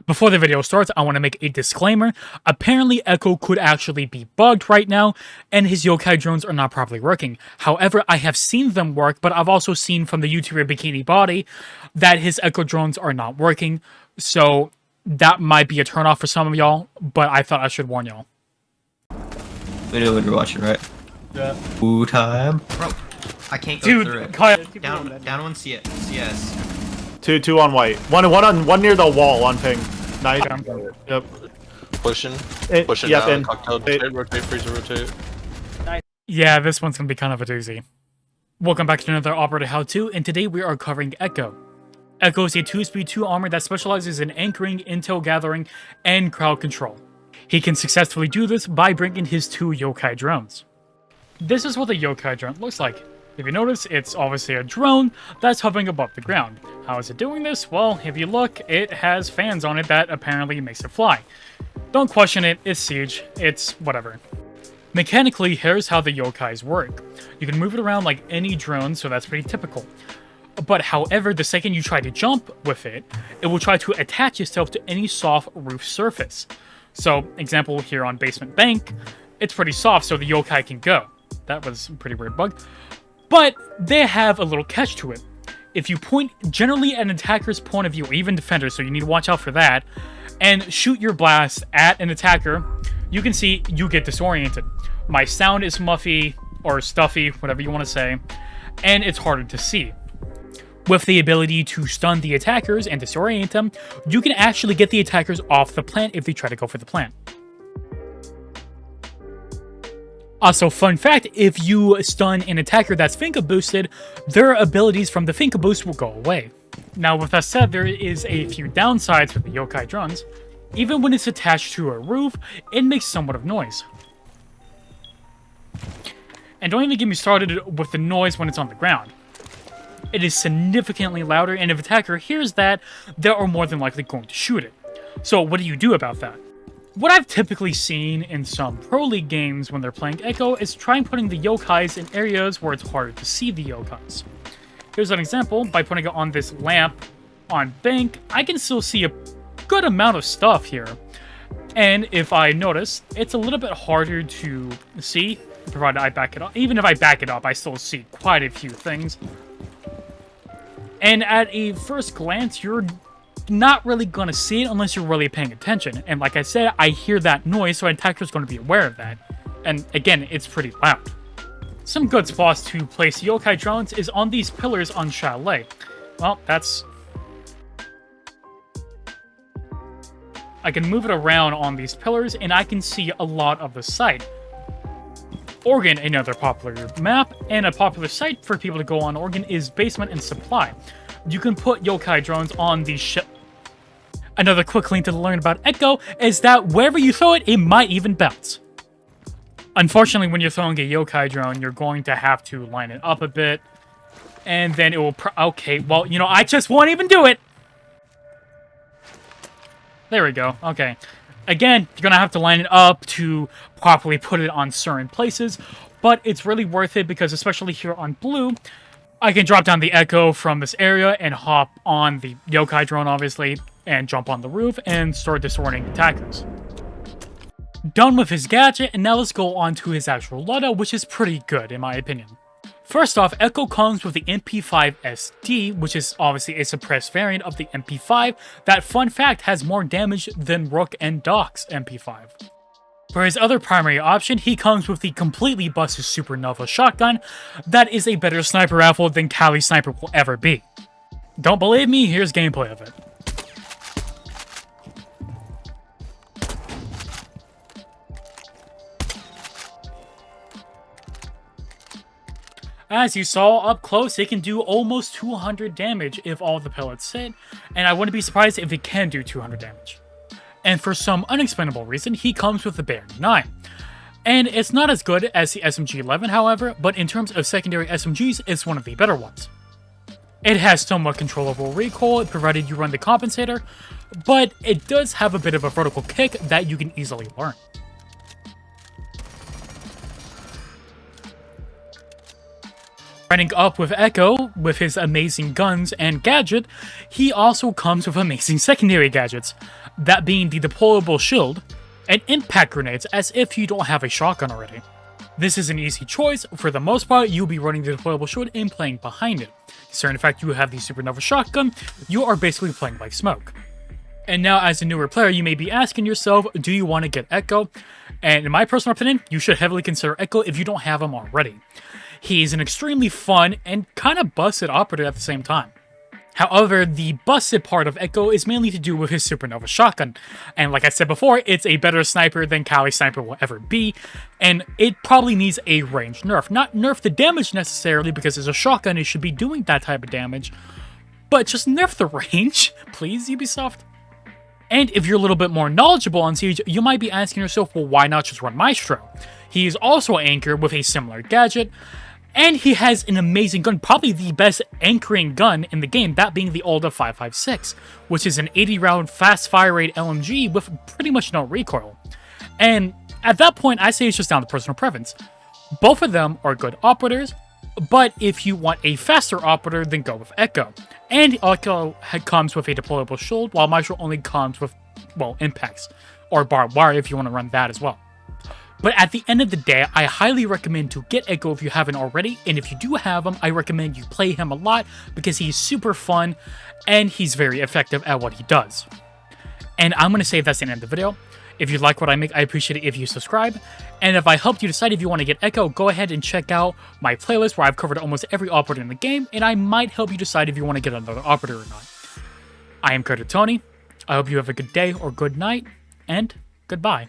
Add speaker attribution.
Speaker 1: Before the video starts, I want to make a disclaimer. Apparently, Echo could actually be bugged right now, and his yokai drones are not properly working. However, I have seen them work, but I've also seen from the YouTuber Bikini Body that his Echo drones are not working. So that might be a turnoff for some of y'all, but I thought I should warn y'all.
Speaker 2: We know when you're watching, right?
Speaker 3: Yeah.
Speaker 2: Ooh, time.
Speaker 4: Bro, I can't go through it.
Speaker 1: Kyle,
Speaker 4: Down one CS.
Speaker 3: Two on white. One near the wall on ping. Nice. Yep.
Speaker 5: Pushing
Speaker 3: Yep,
Speaker 5: down,
Speaker 3: in.
Speaker 5: cocktail, rotate, freeze, rotate.
Speaker 1: yeah, this one's gonna be kind of a doozy. Welcome back to another Operator How-To, and today we are covering Echo. Echo is a 2-speed 2 armor that specializes in anchoring, intel gathering, and crowd control. He can successfully do this by bringing his 2 yokai drones. This is what the yokai drone looks like. If you notice, it's obviously a drone that's hovering above the ground. How is it doing this? Well, if you look, it has fans on it that apparently makes it fly. Don't question it, it's Siege, it's whatever. Mechanically, here's how the yokais work. You can move it around like any drone, so that's pretty typical. But however, the second you try to jump with it, it will try to attach itself to any soft roof surface. So, example here on Basement Bank, it's pretty soft so the yokai can go. That was a pretty weird bug. But they have a little catch to it. If you point generally at an attacker's point of view, or even defender, so you need to watch out for that, and shoot your blast at an attacker, you can see you get disoriented. My sound is muffy, or stuffy, whatever you want to say, and it's harder to see. With the ability to stun the attackers and disorient them, you can actually get the attackers off the plant if they try to go for the plant. Also, fun fact, if you stun an attacker that's Finka boosted, their abilities from the Finka boost will go away. Now, with that said, there is a few downsides with the yokai drones. Even when it's attached to a roof, it makes somewhat of noise. And don't even get me started with the noise when it's on the ground. It is significantly louder, and if an attacker hears that, they are more than likely going to shoot it. So what do you do about that? What I've typically seen in some Pro League games when they're playing Echo is trying putting the yokais in areas where it's harder to see the yokais. Here's an example. By putting it on this lamp on bank, I can still see a good amount of stuff here. And if I notice, it's a little bit harder to see, provided I back it up. Even if I back it up, I still see quite a few things. And at a first glance, you're not really going to see it unless you're really paying attention. And like I said, I hear that noise, so an attacker's going to be aware of that. And again, it's pretty loud. Some good spots to place yokai drones is on these pillars on Chalet. Well, that's... I can move it around on these pillars, and I can see a lot of the site. Oregon, another popular map, and a popular site for people to go on Oregon is Basement and Supply. You can put yokai drones on these ship. Another quick link to learn about Echo is that wherever you throw it, it might even bounce. Unfortunately, when you're throwing a yokai drone, you're going to have to line it up a bit, and then it will okay, well, you know, I just won't even do it! There we go, okay. Again, you're gonna have to line it up to properly put it on certain places, but it's really worth it because especially here on blue, I can drop down the Echo from this area and hop on the yokai drone, obviously, and jump on the roof and start disorienting attackers. Done with his gadget, and now let's go on to his actual loadout, which is pretty good in my opinion. First off, Echo comes with the MP5 SD, which is obviously a suppressed variant of the MP5 that, fun fact, has more damage than Rook and Doc's MP5. For his other primary option, he comes with the completely busted Supernova shotgun that is a better sniper rifle than Kali Sniper will ever be. Don't believe me? Here's gameplay of it. As you saw up close, it can do almost 200 damage if all the pellets hit, and I wouldn't be surprised if it can do 200 damage. And for some unexplainable reason, he comes with the Baron 9. And it's not as good as the SMG-11, however, but in terms of secondary SMGs, it's one of the better ones. It has somewhat controllable recoil, provided you run the compensator, but it does have a bit of a vertical kick that you can easily learn. Running up with Echo, with his amazing guns and gadget, he also comes with amazing secondary gadgets, that being the deployable shield and impact grenades, as if you don't have a shotgun already. This is an easy choice. For the most part, you'll be running the deployable shield and playing behind it. Considering the fact you have the supernova shotgun, you are basically playing like smoke. And now, as a newer player, you may be asking yourself, do you want to get Echo? And in my personal opinion, you should heavily consider Echo if you don't have him already. He's an extremely fun and kind of busted operator at the same time. However, the busted part of Echo is mainly to do with his supernova shotgun. And like I said before, it's a better sniper than Kali Sniper will ever be, and it probably needs a range nerf. Not nerf the damage necessarily, because as a shotgun it should be doing that type of damage, but just nerf the range, please, Ubisoft. And if you're a little bit more knowledgeable on Siege, you might be asking yourself, well, why not just run Maestro? He is also anchored with a similar gadget, and he has an amazing gun, probably the best anchoring gun in the game, that being the Olda 5.56, which is an 80-round fast fire rate LMG with pretty much no recoil. And at that point, I say it's just down to personal preference. Both of them are good operators, but if you want a faster operator, then go with Echo. And Echo comes with a deployable shield, while Maestro only comes with, well, impacts, or barbed wire if you want to run that as well. But at the end of the day, I highly recommend to get Echo if you haven't already, and if you do have him, I recommend you play him a lot because he's super fun and he's very effective at what he does. And I'm going to say that's the end of the video. If you like what I make, I appreciate it if you subscribe. And if I helped you decide if you want to get Echo, go ahead and check out my playlist where I've covered almost every operator in the game, and I might help you decide if you want to get another operator or not. I am Carter Tony. I hope you have a good day or good night, and goodbye.